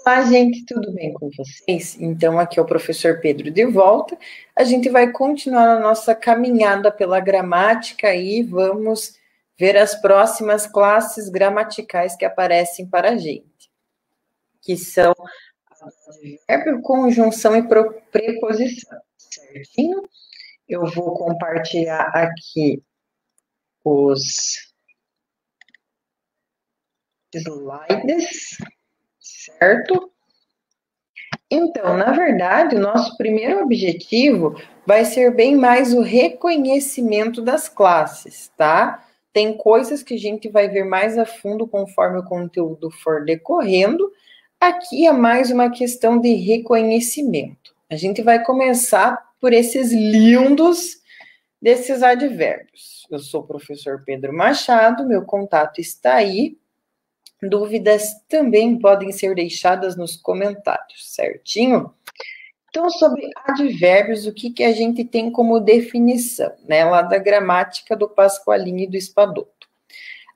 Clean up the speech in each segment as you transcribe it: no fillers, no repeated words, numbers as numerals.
Olá, gente, tudo bem com vocês? Então, aqui é o professor Pedro de volta. A gente vai continuar a nossa caminhada pela gramática e vamos ver as próximas classes gramaticais que aparecem para a gente, que são advérbio, conjunção e preposição, certinho? Eu vou compartilhar aqui os slides, certo? Então, na verdade, o nosso primeiro objetivo vai ser bem mais o reconhecimento das classes, tá? Tem coisas que a gente vai ver mais a fundo conforme o conteúdo for decorrendo. Aqui é mais uma questão de reconhecimento. A gente vai começar por esses lindos desses advérbios. Eu sou o professor Pedro Machado, meu contato está aí. Dúvidas também podem ser deixadas nos comentários, certinho? Então, sobre advérbios, o que a gente tem como definição, né? Lá da gramática do Pasqualini e do Espadoto.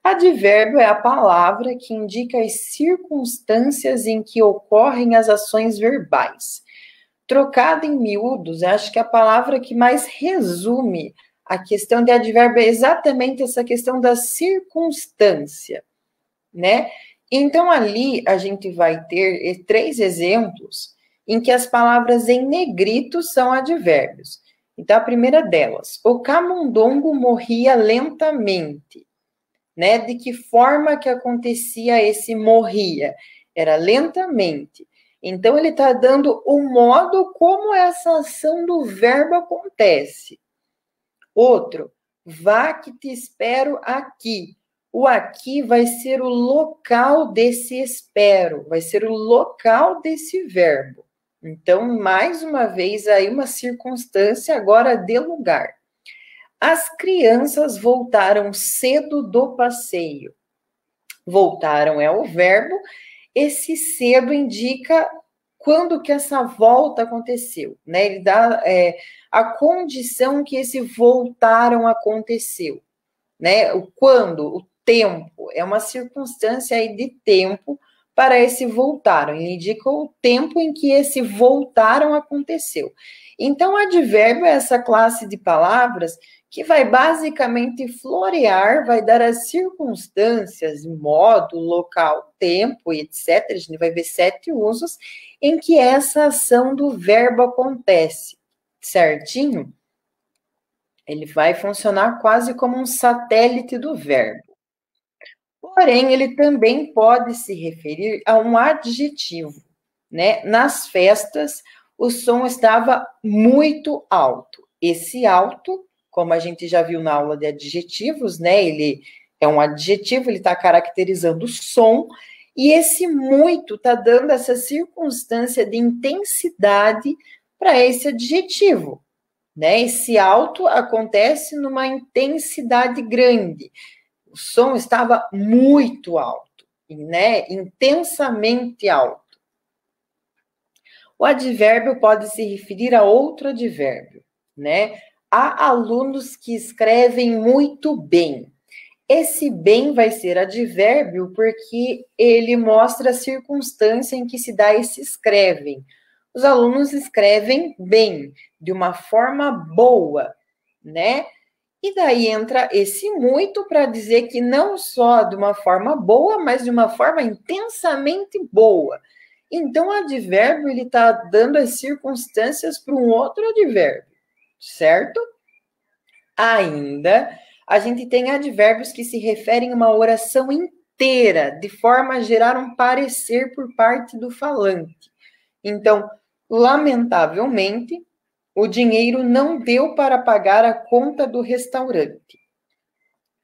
Advérbio é a palavra que indica as circunstâncias em que ocorrem as ações verbais. Trocada em miúdos, acho que a palavra que mais resume a questão de advérbio é exatamente essa questão da circunstância, né? Então, ali a gente vai ter 3 exemplos em que as palavras em negrito são advérbios. Então, a primeira delas, o camundongo morria lentamente, né? De que forma que acontecia esse morria? Era lentamente. Então, ele está dando o modo como essa ação do verbo acontece. Outro, vá que te espero aqui. O aqui vai ser o local desse espero, vai ser o local desse verbo. Então, mais uma vez, aí uma circunstância agora de lugar. As crianças voltaram cedo do passeio. Voltaram é o verbo, esse cedo indica quando que essa volta aconteceu, né? Ele dá a condição que esse voltaram aconteceu, né? O quando, o tempo, é uma circunstância aí de tempo para esse voltaram. Ele indica o tempo em que esse voltaram aconteceu. Então, advérbio é essa classe de palavras que vai basicamente florear, vai dar as circunstâncias, modo, local, tempo, etc. A gente vai ver 7 usos em que essa ação do verbo acontece, certinho? Ele vai funcionar quase como um satélite do verbo. Porém, ele também pode se referir a um adjetivo, né? Nas festas, o som estava muito alto. Esse alto, como a gente já viu na aula de adjetivos, né? Ele é um adjetivo, ele está caracterizando o som, e esse muito está dando essa circunstância de intensidade para esse adjetivo, né? Esse alto acontece numa intensidade grande. O som estava muito alto, né? Intensamente alto. O advérbio pode se referir a outro advérbio, né? Há alunos que escrevem muito bem. Esse bem vai ser advérbio porque ele mostra a circunstância em que se dá esse escrevem. Os alunos escrevem bem, de uma forma boa, né? E daí entra esse muito para dizer que não só de uma forma boa, mas de uma forma intensamente boa. Então, o advérbio, ele está dando as circunstâncias para um outro advérbio, certo? Ainda, a gente tem advérbios que se referem a uma oração inteira, de forma a gerar um parecer por parte do falante. Então, lamentavelmente, o dinheiro não deu para pagar a conta do restaurante.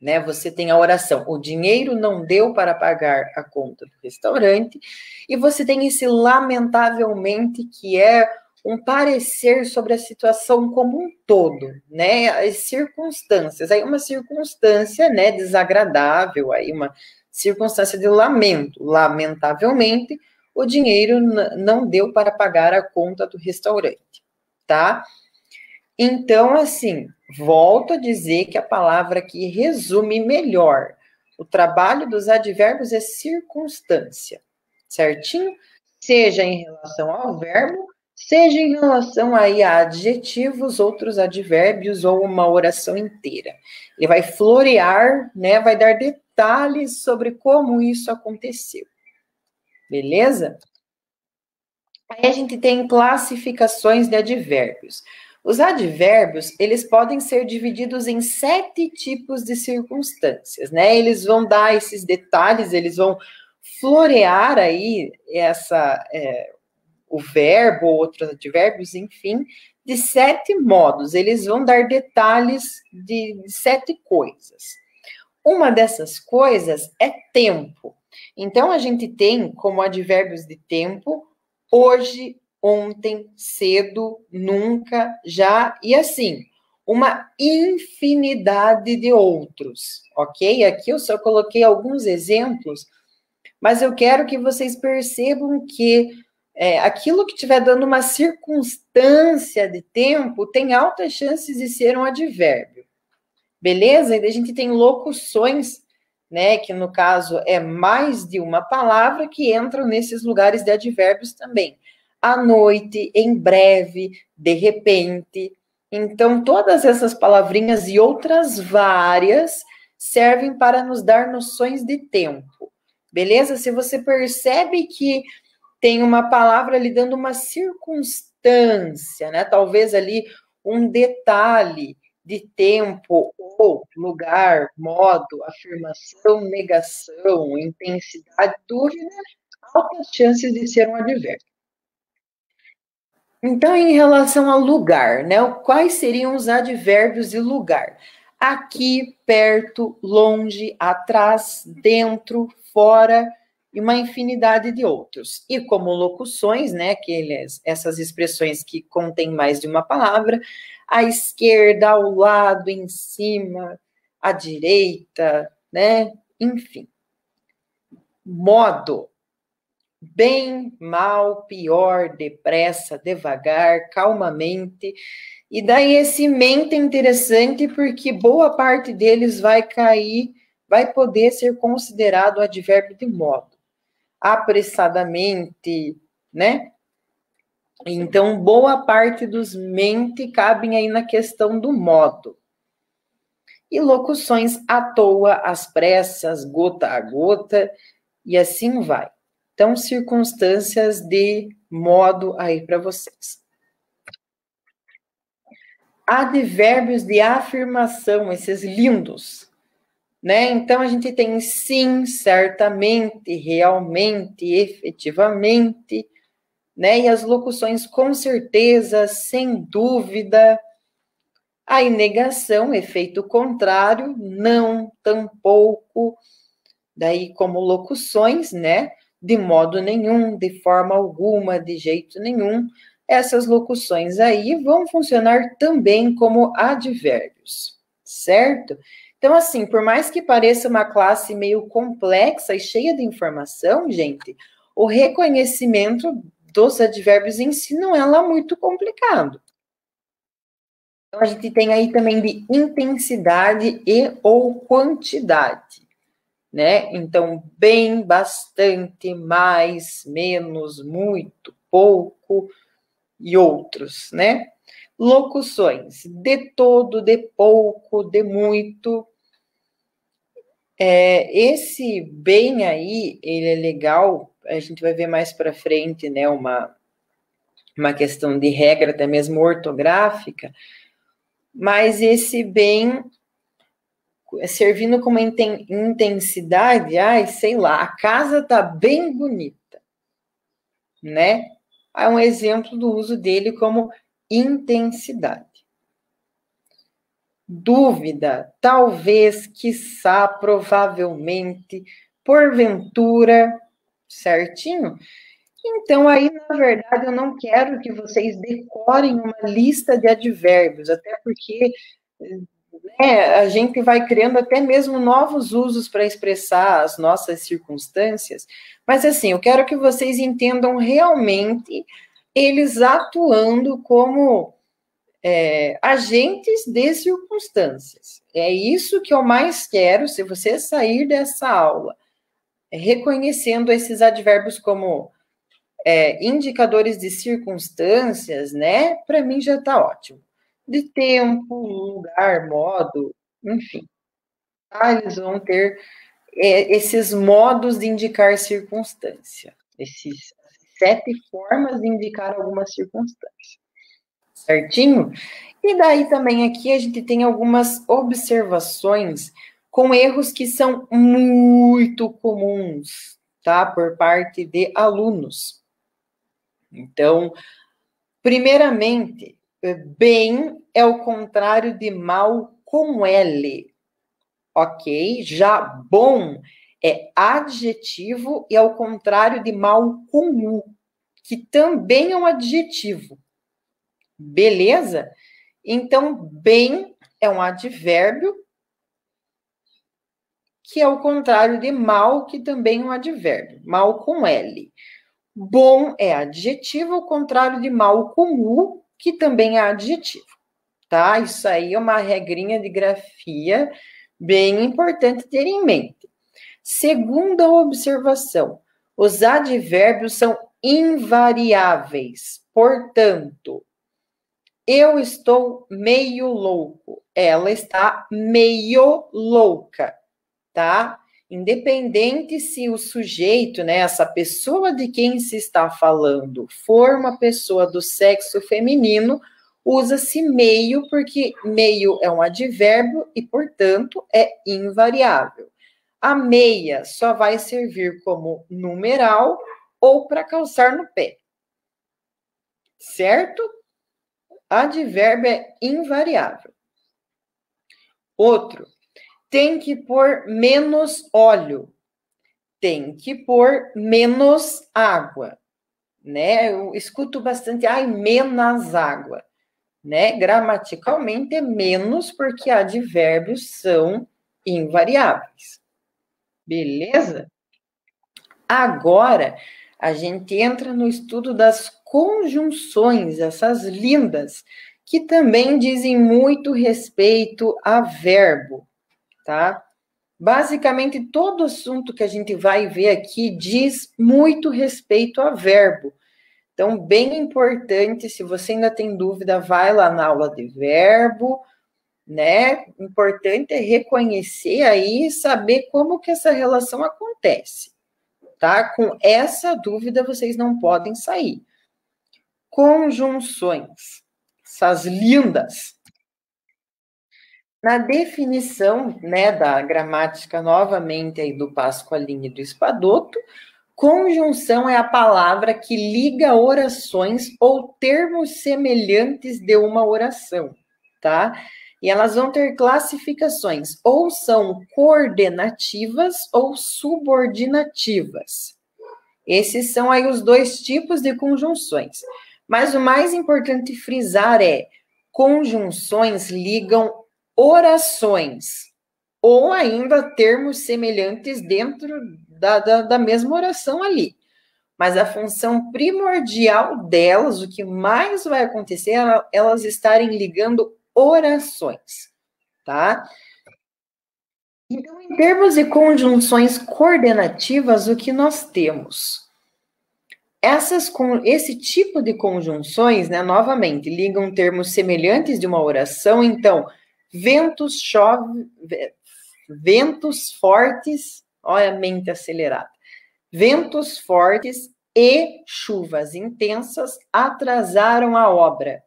Né? Você tem a oração, o dinheiro não deu para pagar a conta do restaurante, e você tem esse lamentavelmente, que é um parecer sobre a situação como um todo, né? As circunstâncias, aí uma circunstância, né, desagradável, aí uma circunstância de lamento, lamentavelmente, o dinheiro não deu para pagar a conta do restaurante, tá? Então, assim, volto a dizer que a palavra que resume melhor o trabalho dos advérbios é circunstância, certinho? seja em relação ao verbo, seja em relação aí a adjetivos, outros advérbios ou uma oração inteira. Ele vai florear, né, vai dar detalhes sobre como isso aconteceu. Beleza? Aí a gente tem classificações de advérbios. Os advérbios, eles podem ser divididos em 7 tipos de circunstâncias, né? Eles vão dar esses detalhes, eles vão florear aí o verbo ou outros advérbios, enfim, de 7 modos. Eles vão dar detalhes de 7 coisas. Uma dessas coisas é tempo. Então, a gente tem como advérbios de tempo hoje, ontem, cedo, nunca, já e assim. Uma infinidade de outros, ok? Aqui eu só coloquei alguns exemplos, mas eu quero que vocês percebam que aquilo que estiver dando uma circunstância de tempo tem altas chances de ser um advérbio. Beleza? E a gente tem locuções, né, que no caso é mais de uma palavra que entram nesses lugares de advérbios também. À noite, em breve, de repente. Então, todas essas palavrinhas e outras várias servem para nos dar noções de tempo. Beleza? Se você percebe que tem uma palavra ali dando uma circunstância, né? Talvez ali um detalhe de tempo ou lugar, modo, afirmação, negação, intensidade, dúvida, altas chances de ser um advérbio. Então, em relação ao lugar, né? Quais seriam os advérbios de lugar? Aqui, perto, longe, atrás, dentro, fora e uma infinidade de outros. E como locuções, né? Essas expressões que contêm mais de uma palavra, à esquerda, ao lado, em cima, à direita, né? Enfim. Modo. Bem, mal, pior, depressa, devagar, calmamente. E daí esse mente é interessante porque boa parte deles vai cair, vai poder ser considerado advérbio de modo. Apressadamente, né? Então, boa parte dos mente cabem aí na questão do modo. E locuções à toa, às pressas, gota a gota, e assim vai. Então, circunstâncias de modo aí para vocês. Advérbios de afirmação, esses lindos, né? Então, a gente tem sim, certamente, realmente, efetivamente, né? E as locuções com certeza, sem dúvida. A negação, efeito contrário, não, tampouco, daí como locuções, né? De modo nenhum, de forma alguma, de jeito nenhum. Essas locuções aí vão funcionar também como advérbios, certo? Então, assim, por mais que pareça uma classe meio complexa e cheia de informação, gente, o reconhecimento dos advérbios em si não é lá muito complicado. Então, a gente tem aí também de intensidade e ou quantidade, né? Então, bem, bastante, mais, menos, muito, pouco e outros, né? Locuções de todo, de pouco, de muito. Esse bem aí, ele é legal, a gente vai ver mais para frente, né? Uma questão de regra, até mesmo ortográfica, mas esse bem servindo como intensidade, ai, sei lá, a casa tá bem bonita, né? É um exemplo do uso dele como intensidade. Dúvida, talvez, quiçá, provavelmente, porventura, certinho? Então, aí, na verdade, eu não quero que vocês decorem uma lista de advérbios, até porque a gente vai criando até mesmo novos usos para expressar as nossas circunstâncias. Mas, assim, eu quero que vocês entendam realmente eles atuando como agentes de circunstâncias. É isso que eu mais quero, se você sair dessa aula reconhecendo esses advérbios como indicadores de circunstâncias, né? Para mim já está ótimo. De tempo, lugar, modo, enfim. Tá? Eles vão ter esses modos de indicar circunstância. Esses 7 formas de indicar alguma circunstância. Certinho? E daí também aqui a gente tem algumas observações com erros que são muito comuns, tá? Por parte de alunos. Então, primeiramente, bem é o contrário de mal com L, ok? Já bom é adjetivo e é o contrário de mal com U, que também é um adjetivo. Beleza? Então, bem é um advérbio, que é o contrário de mal, que também é um advérbio. Mal com L. Bom é adjetivo, ao contrário de mal com U, que também é adjetivo. Tá? Isso aí é uma regrinha de grafia bem importante ter em mente. Segunda observação, os advérbios são invariáveis. Portanto, eu estou meio louco. Ela está meio louca, tá? Independente se o sujeito, né, essa pessoa de quem se está falando, for uma pessoa do sexo feminino, usa-se meio, porque meio é um advérbio e, portanto, é invariável. A meia só vai servir como numeral ou para calçar no pé. Certo? Advérbio é invariável. Outro, tem que pôr menos óleo. Tem que pôr menos água, né? Eu escuto bastante, menos água, né? Gramaticalmente é menos, porque advérbios são invariáveis. Beleza? Agora, a gente entra no estudo das conjunções, essas lindas, que também dizem muito respeito a verbo, tá? Basicamente, todo assunto que a gente vai ver aqui diz muito respeito a verbo. Então, bem importante, se você ainda tem dúvida, vai lá na aula de verbo, né? Importante é reconhecer aí e saber como que essa relação acontece, tá? Com essa dúvida, vocês não podem sair. Conjunções, essas lindas. Na definição, né, da gramática, novamente, aí do Pasqualini e do Espadoto, conjunção é a palavra que liga orações ou termos semelhantes de uma oração, tá? E elas vão ter classificações, ou são coordenativas ou subordinativas. Esses são aí os 2 tipos de conjunções. Mas o mais importante frisar é: conjunções ligam orações, ou ainda termos semelhantes dentro da mesma oração ali. Mas a função primordial delas, o que mais vai acontecer, é elas estarem ligando orações, tá? Então, em termos de conjunções coordenativas, o que nós temos? Esse tipo de conjunções, né, novamente, ligam termos semelhantes de uma oração. Então, ventos fortes, olha a mente acelerada, ventos fortes e chuvas intensas atrasaram a obra.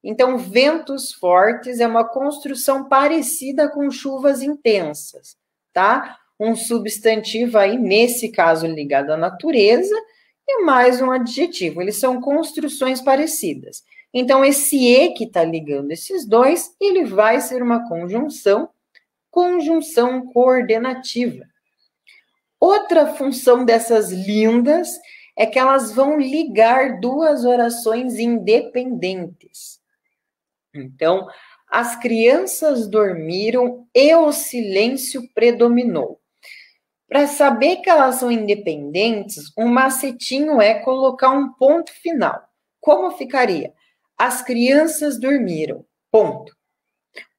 Então, ventos fortes é uma construção parecida com chuvas intensas, tá? Um substantivo aí, nesse caso, ligado à natureza, e mais um adjetivo. Eles são construções parecidas. Então, esse e que está ligando esses dois, ele vai ser uma conjunção coordenativa. Outra função dessas lindas é que elas vão ligar 2 orações independentes. Então, as crianças dormiram e o silêncio predominou. Para saber que elas são independentes, um macetinho é colocar um ponto final. Como ficaria? As crianças dormiram, ponto.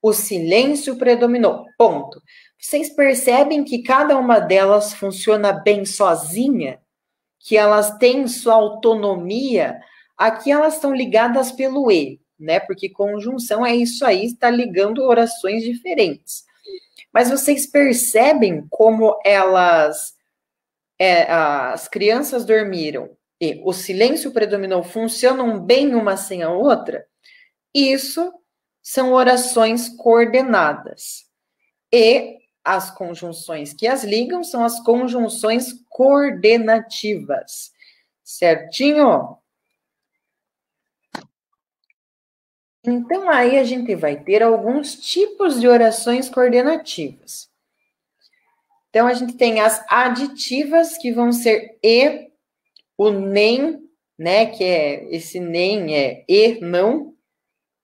O silêncio predominou, ponto. Vocês percebem que cada uma delas funciona bem sozinha? que elas têm sua autonomia, aqui elas estão ligadas pelo E, né? Porque conjunção é isso aí, está ligando orações diferentes. Mas vocês percebem como as crianças dormiram e o silêncio predominou, funcionam bem uma sem a outra? Isso são orações coordenadas. E as conjunções que as ligam são as conjunções coordenativas. Certinho? Então, aí a gente vai ter alguns tipos de orações coordenativas. Então, a gente tem as aditivas, que vão ser e, o nem, né? Que é, esse nem é e, não,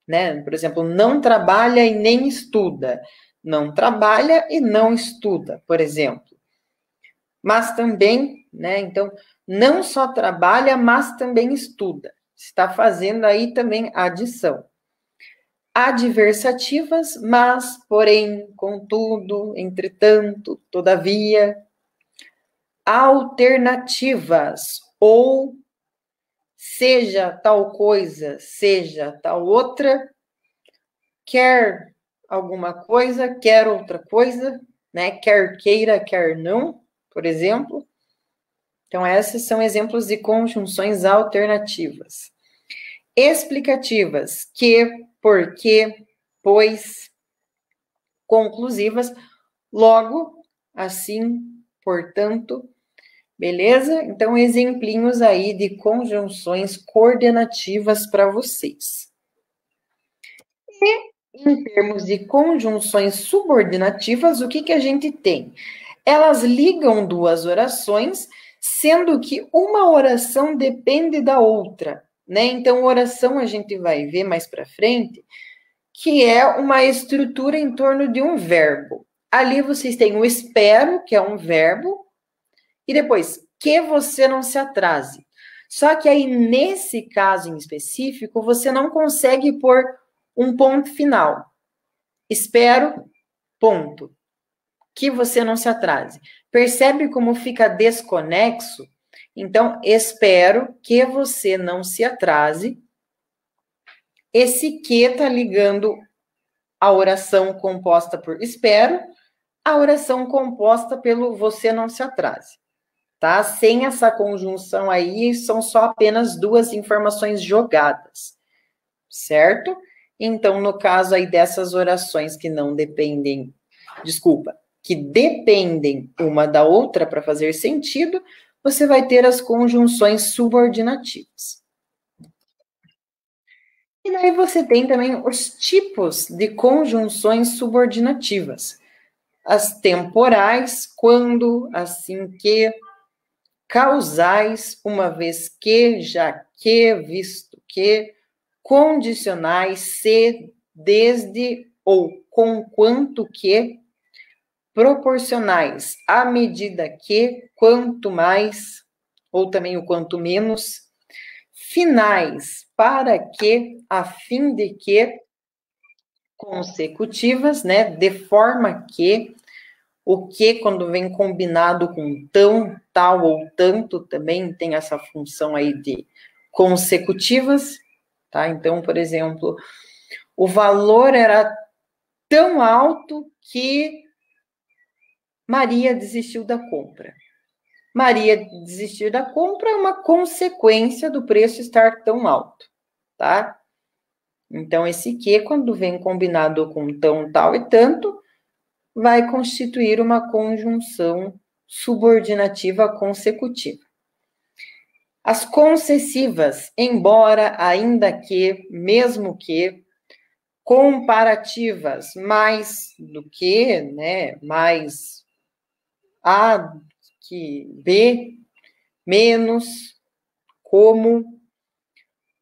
né? Por exemplo, não trabalha e nem estuda. Não trabalha e não estuda, por exemplo. Mas também, né? Então, não só trabalha, mas também estuda. Está fazendo aí também a adição. Adversativas, mas, porém, contudo, entretanto, todavia. Alternativas, ou seja tal coisa, seja tal outra, quer alguma coisa, quer outra coisa, né? Quer queira, quer não, por exemplo. Então, esses são exemplos de conjunções alternativas. Explicativas, que, porque, pois. Conclusivas, logo, assim, portanto, beleza? Então, exemplinhos aí de conjunções coordenativas para vocês. E, em termos de conjunções subordinativas, o que a gente tem? Elas ligam duas orações, sendo que uma oração depende da outra, né? Então, oração a gente vai ver mais para frente, que é uma estrutura em torno de um verbo. Ali vocês têm o espero, que é um verbo, e depois, que você não se atrase. Só que aí, nesse caso em específico, você não consegue pôr um ponto final. Espero, ponto. Que você não se atrase. Percebe como fica desconexo? Então, espero que você não se atrase. Esse que está ligando a oração composta por espero, a oração composta pelo você não se atrase, tá? Sem essa conjunção aí, são só apenas duas informações jogadas, certo? Então, no caso aí dessas orações que não dependem, que dependem uma da outra para fazer sentido, você vai ter as conjunções subordinativas. E daí você tem também os tipos de conjunções subordinativas. As temporais, quando, assim que, causais, uma vez que, já que, visto que, condicionais, se, desde ou conquanto que, proporcionais, à medida que, quanto mais, ou também o quanto menos, finais, para que, a fim de que, consecutivas, né, de forma que, o que, quando vem combinado com tão, tal ou tanto, também tem essa função aí de consecutivas, tá? Então, por exemplo, o valor era tão alto que Maria desistiu da compra. Maria desistir da compra é uma consequência do preço estar tão alto, tá? Então, esse que, quando vem combinado com tão, tal e tanto, vai constituir uma conjunção subordinativa consecutiva. As concessivas, embora, ainda que, mesmo que, comparativas, mais do que, né, mais A que B, menos, como,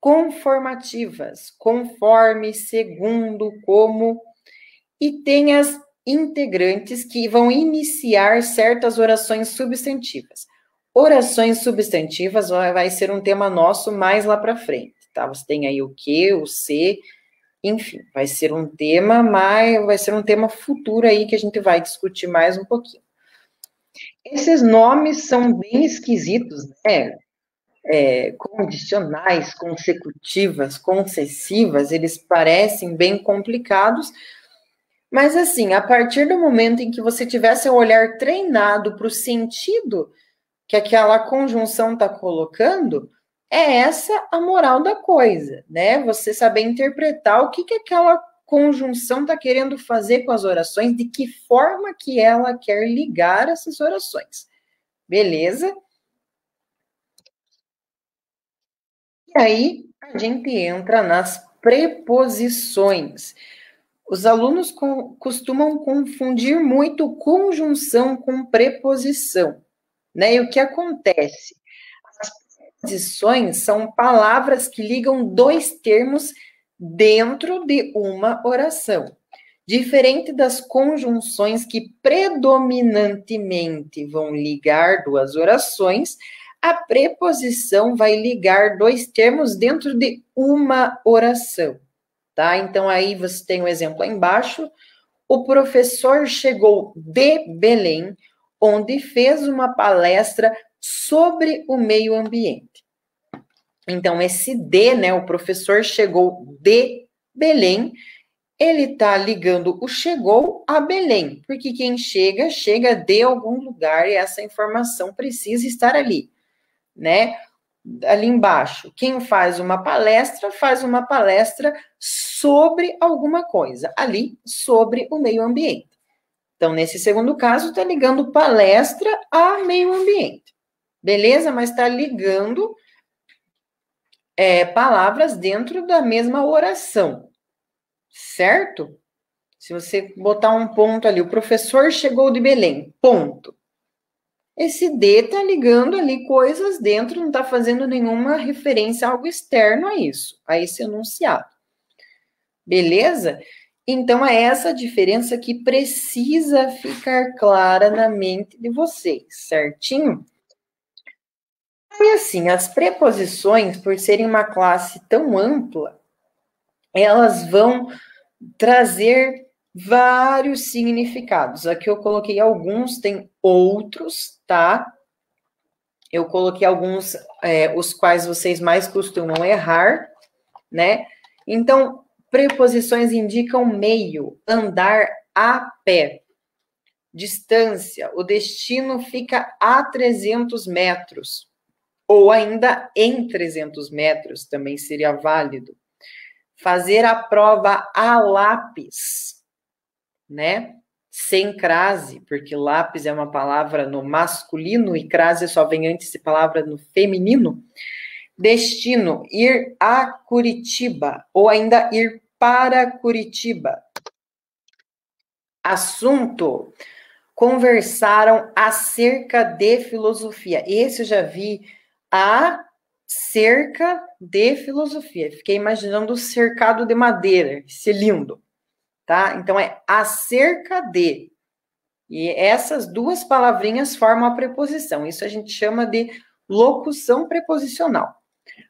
conformativas, conforme, segundo, como, e tem as integrantes que vão iniciar certas orações substantivas. Orações substantivas vai ser um tema nosso mais lá para frente, tá? Você tem aí o que, o se, enfim, vai ser um tema futuro aí que a gente vai discutir mais um pouquinho. Esses nomes são bem esquisitos, né? Condicionais, consecutivas, concessivas, eles parecem bem complicados, mas assim, a partir do momento em que você tivesse o olhar treinado para o sentido que aquela conjunção está colocando, é essa a moral da coisa, né? Você saber interpretar o que aquela conjunção está querendo fazer com as orações, de que forma que ela quer ligar essas orações. Beleza? E aí a gente entra nas preposições. Os alunos costumam confundir muito conjunção com preposição, né? E o que acontece? As preposições são palavras que ligam dois termos dentro de uma oração. Diferente das conjunções que predominantemente vão ligar duas orações, a preposição vai ligar dois termos dentro de uma oração, tá? Então, aí você tem um exemplo aí embaixo. O professor chegou de Belém, onde fez uma palestra sobre o meio ambiente. Então, esse de, né? O professor chegou de Belém, ele está ligando o chegou a Belém, porque quem chega, chega de algum lugar e essa informação precisa estar ali, né? Ali embaixo, quem faz uma palestra sobre alguma coisa, ali sobre o meio ambiente. Então, nesse segundo caso, está ligando palestra a meio ambiente, beleza? Mas está ligando palavras dentro da mesma oração, certo? Se você botar um ponto ali, o professor chegou de Belém, ponto. Esse D está ligando ali coisas dentro, não está fazendo nenhuma referência a algo externo a isso, a esse enunciado. Beleza? Então, é essa diferença que precisa ficar clara na mente de vocês, certinho? E assim, as preposições, por serem uma classe tão ampla, elas vão trazer vários significados. Aqui eu coloquei alguns, tem outros, tá? Eu coloquei alguns, os quais vocês mais costumam errar, né? Então, preposições indicam meio, andar a pé. Distância, o destino fica a 300 metros. Ou ainda em 300 metros, também seria válido. Fazer a prova a lápis, né? Sem crase, porque lápis é uma palavra no masculino e crase só vem antes de palavra no feminino. Destino, ir a Curitiba, ou ainda ir para Curitiba. Assunto, conversaram acerca de filosofia. Esse eu já vi, acerca de filosofia. Fiquei imaginando o cercado de madeira, esse lindo, tá? Então, é acerca de. E essas duas palavrinhas formam a preposição. Isso a gente chama de locução preposicional.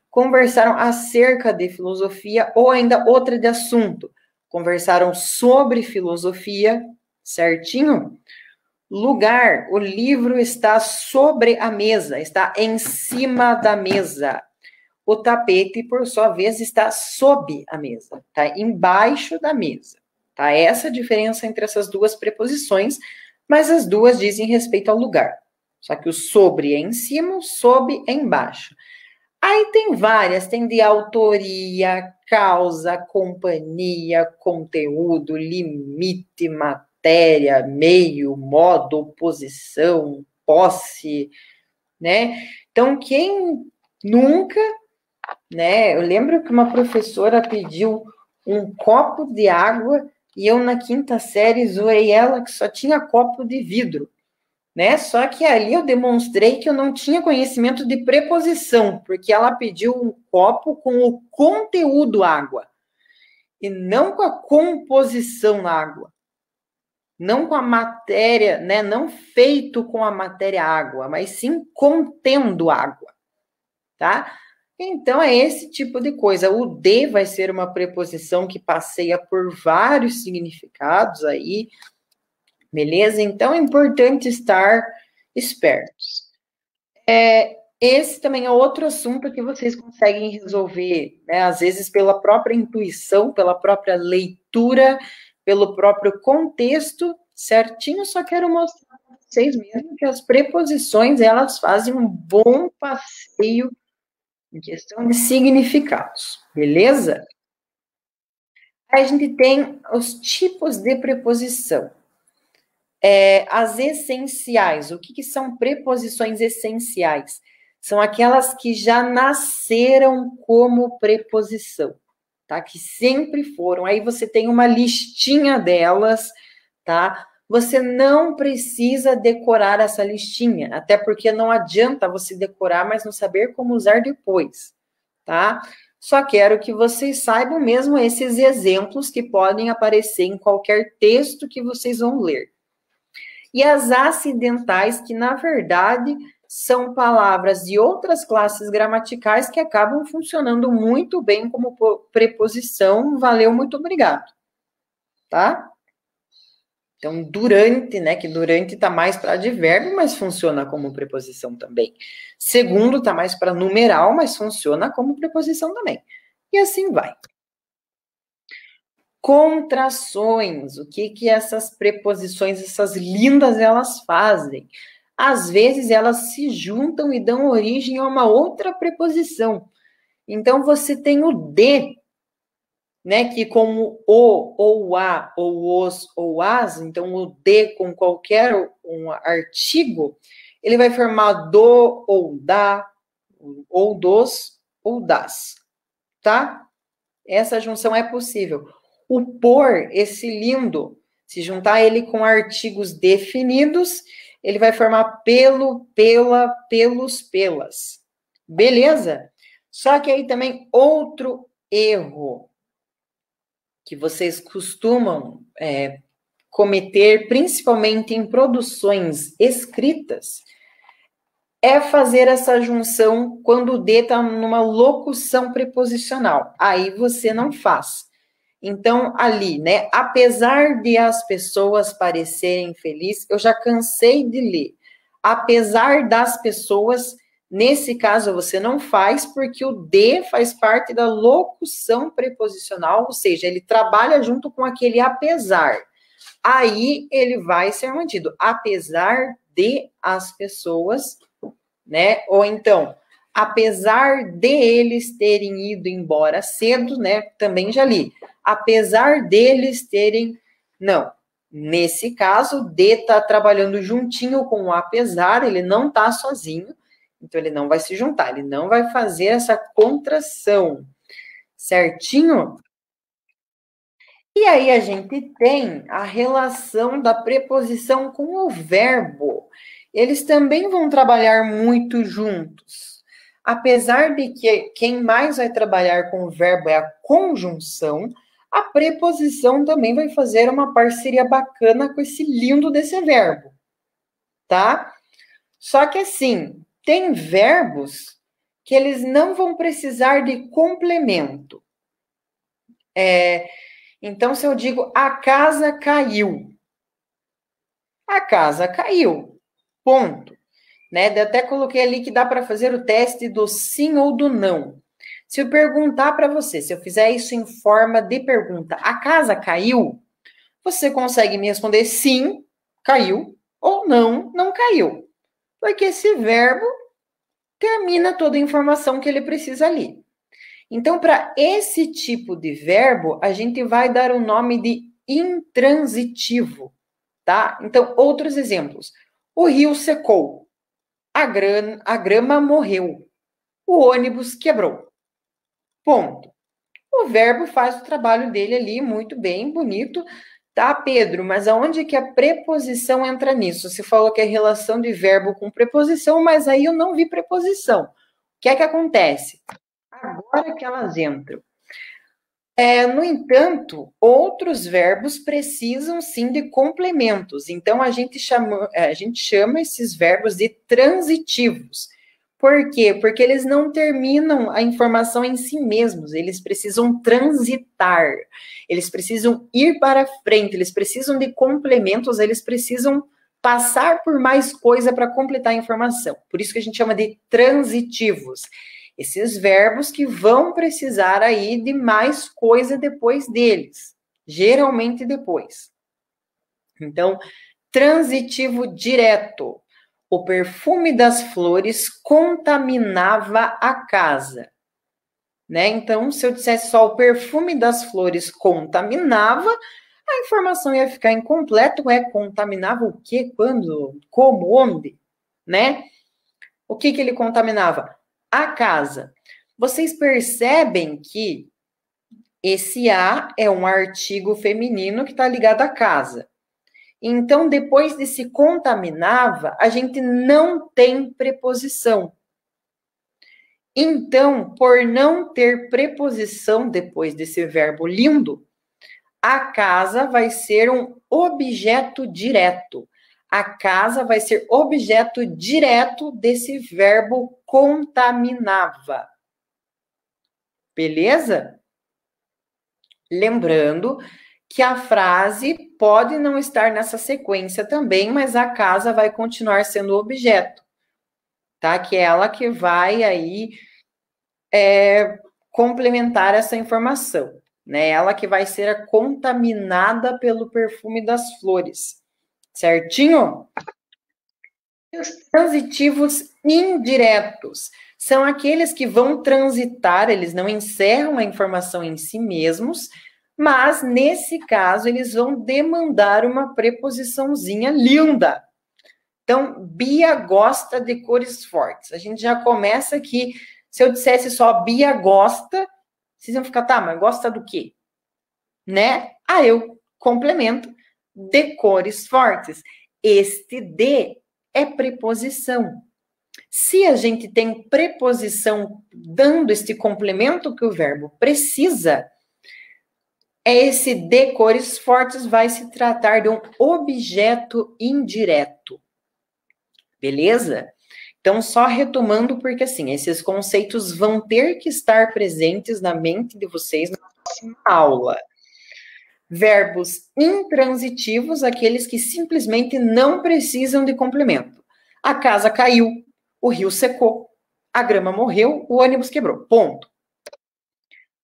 Conversaram acerca de filosofia, ou ainda outra de assunto. Conversaram sobre filosofia, certinho? Lugar, o livro está sobre a mesa, está em cima da mesa. O tapete, por sua vez, está sob a mesa, está embaixo da mesa. Tá? Essa é a diferença entre essas duas preposições, mas as duas dizem respeito ao lugar. Só que o sobre é em cima, o sob é embaixo. Aí tem várias, tem de autoria, causa, companhia, conteúdo, limite, matéria, meio, modo, posição, posse, né? Então, quem nunca, né? Eu lembro que uma professora pediu um copo de água e eu, na quinta série, zoei ela que só tinha copo de vidro, né? Só que ali eu demonstrei que eu não tinha conhecimento de preposição, porque ela pediu um copo com o conteúdo água, e não com a composição água, não com a matéria, né? Não feito com a matéria água, mas sim contendo água, tá? Então, é esse tipo de coisa. O de vai ser uma preposição que passeia por vários significados aí, beleza? Então, é importante estar espertos. Esse também é outro assunto que vocês conseguem resolver, né? Às vezes pela própria intuição, pela própria leitura, pelo próprio contexto, certinho. Só quero mostrar para vocês mesmo que as preposições, elas fazem um bom passeio em questão de significados, beleza? Aí a gente tem os tipos de preposição. As essenciais. O que são preposições essenciais? São aquelas que já nasceram como preposição, tá? Que sempre foram. Aí você tem uma listinha delas, tá? Você não precisa decorar essa listinha, até porque não adianta você decorar, mas não saber como usar depois, tá? Só quero que vocês saibam mesmo esses exemplos que podem aparecer em qualquer texto que vocês vão ler. E as acidentais, que na verdade são palavras de outras classes gramaticais que acabam funcionando muito bem como preposição. Valeu, muito obrigado. Tá? Então, durante, né? Que durante está mais para advérbio, mas funciona como preposição também. Segundo está mais para numeral, mas funciona como preposição também. E assim vai. Contrações, o que essas preposições, essas lindas, elas fazem? Às vezes, elas se juntam e dão origem a uma outra preposição. Então, você tem o de, né, que como o, ou a, ou os, ou as, então o de com qualquer um artigo, ele vai formar do, ou da, ou dos, ou das, tá? Essa junção é possível. O por, esse lindo, se juntar ele com artigos definidos, ele vai formar pelo, pela, pelos, pelas. Beleza? Só que aí também outro erro que vocês costumam cometer, principalmente em produções escritas, é fazer essa junção quando o D está numa locução preposicional. Aí você não faz. Então, ali, né? Apesar de as pessoas parecerem felizes, eu já cansei de ler. Apesar das pessoas, nesse caso você não faz, porque o de faz parte da locução preposicional, ou seja, ele trabalha junto com aquele apesar. Aí ele vai ser mantido. Apesar de as pessoas, né? Ou então, apesar de eles terem ido embora cedo, né? Também já li. Apesar deles terem... Não. Nesse caso, de está trabalhando juntinho com o apesar, ele não está sozinho, então ele não vai se juntar, ele não vai fazer essa contração. Certinho? E aí a gente tem a relação da preposição com o verbo. Eles também vão trabalhar muito juntos. Apesar de que quem mais vai trabalhar com o verbo é a conjunção, a preposição também vai fazer uma parceria bacana com esse lindo desse verbo, tá? Só que assim, tem verbos que eles não vão precisar de complemento. Então, se eu digo a casa caiu, a casa caiu, ponto. Né? Eu até coloquei ali que dá para fazer o teste do sim ou do não. Se eu perguntar para você, se eu fizer isso em forma de pergunta, a casa caiu? Você consegue me responder sim, caiu, ou não, não caiu. Porque esse verbo termina toda a informação que ele precisa ali. Então, para esse tipo de verbo, a gente vai dar o nome de intransitivo, tá? Então, outros exemplos. O rio secou. A grama morreu. O ônibus quebrou. Ponto. O verbo faz o trabalho dele ali muito bem, bonito. Tá, Pedro? Mas aonde que a preposição entra nisso? Você falou que é relação de verbo com preposição, mas aí eu não vi preposição. O que é que acontece? Agora que elas entram. No entanto, outros verbos precisam sim de complementos. Então, a gente chama esses verbos de transitivos. Por quê? Porque eles não terminam a informação em si mesmos, eles precisam transitar, eles precisam ir para frente, eles precisam de complementos, eles precisam passar por mais coisa para completar a informação. Por isso que a gente chama de transitivos. Esses verbos que vão precisar aí de mais coisa depois deles, geralmente depois. Então, transitivo direto. O perfume das flores contaminava a casa. Né? Então, se eu dissesse só o perfume das flores contaminava, a informação ia ficar incompleta. Contaminava o quê? Quando? Como? Onde? Né? O que ele contaminava? A casa. Vocês percebem que esse a é um artigo feminino que está ligado à casa. Então, depois de se contaminava, a gente não tem preposição. Então, por não ter preposição depois desse verbo lindo, a casa vai ser um objeto direto. A casa vai ser objeto direto desse verbo contaminava. Beleza? Lembrando que a frase pode não estar nessa sequência também, mas a casa vai continuar sendo objeto, tá? Que é ela que vai aí complementar essa informação, né? Ela que vai ser contaminada pelo perfume das flores, certinho? Os transitivos indiretos são aqueles que vão transitar, eles não encerram a informação em si mesmos, mas, nesse caso, eles vão demandar uma preposiçãozinha linda. Então, Bia gosta de cores fortes. A gente já começa aqui, se eu dissesse só Bia gosta, vocês iam ficar, tá, mas gosta do quê? Né? Eu complemento, de cores fortes. Este de é preposição. Se a gente tem preposição dando este complemento que o verbo precisa, esse de cores fortes vai se tratar de um objeto indireto. Beleza? Então, só retomando, porque assim, esses conceitos vão ter que estar presentes na mente de vocês na próxima aula. Verbos intransitivos, aqueles que simplesmente não precisam de complemento. A casa caiu, o rio secou, a grama morreu, o ônibus quebrou. Ponto.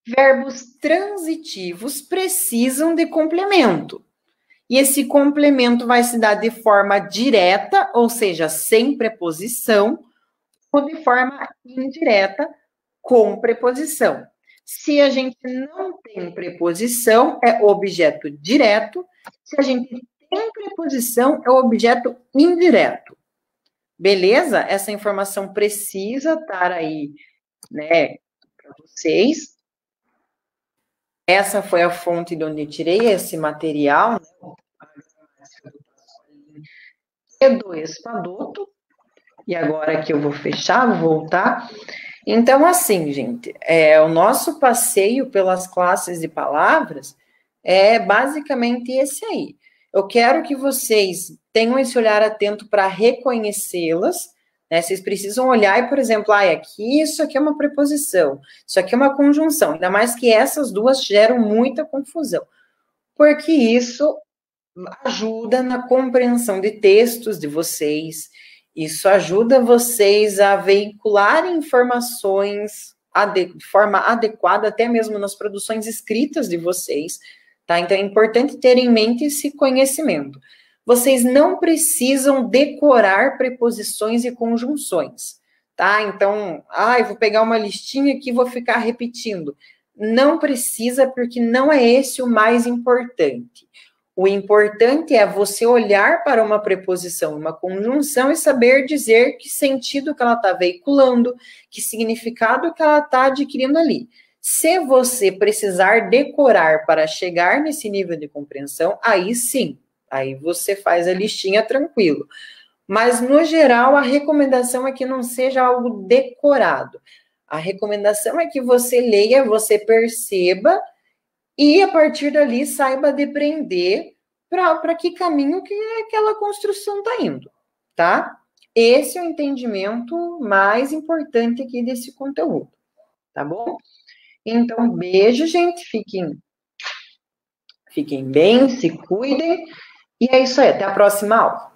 Verbos transitivos precisam de complemento. E esse complemento vai se dar de forma direta, ou seja, sem preposição, ou de forma indireta, com preposição. Se a gente não tem preposição, é objeto direto. Se a gente tem preposição, é objeto indireto. Beleza? Essa informação precisa estar aí, né, para vocês. Essa foi a fonte de onde eu tirei esse material, né, do Espadoto. E agora que eu vou fechar, vou voltar. Então, assim, gente, o nosso passeio pelas classes de palavras é basicamente esse aí. Eu quero que vocês tenham esse olhar atento para reconhecê-las, né? Vocês precisam olhar e, por exemplo, aqui isso aqui é uma preposição, isso aqui é uma conjunção, ainda mais que essas duas geram muita confusão, porque isso ajuda na compreensão de textos de vocês, isso ajuda vocês a veicular informações de forma adequada, até mesmo nas produções escritas de vocês, tá? Então, é importante ter em mente esse conhecimento. Vocês não precisam decorar preposições e conjunções, tá? Então, eu vou pegar uma listinha aqui e vou ficar repetindo. Não precisa, porque não é esse o mais importante. O importante é você olhar para uma preposição, uma conjunção e saber dizer que sentido que ela está veiculando, que significado que ela está adquirindo ali. Se você precisar decorar para chegar nesse nível de compreensão, aí sim, aí você faz a listinha tranquilo. Mas, no geral, a recomendação é que não seja algo decorado. A recomendação é que você leia, você perceba e, a partir dali, saiba depreender para que caminho que aquela construção está indo, tá? Esse é o entendimento mais importante aqui desse conteúdo, tá bom? Então, beijo, gente. Fiquem bem, se cuidem. E é isso aí. Até a próxima aula.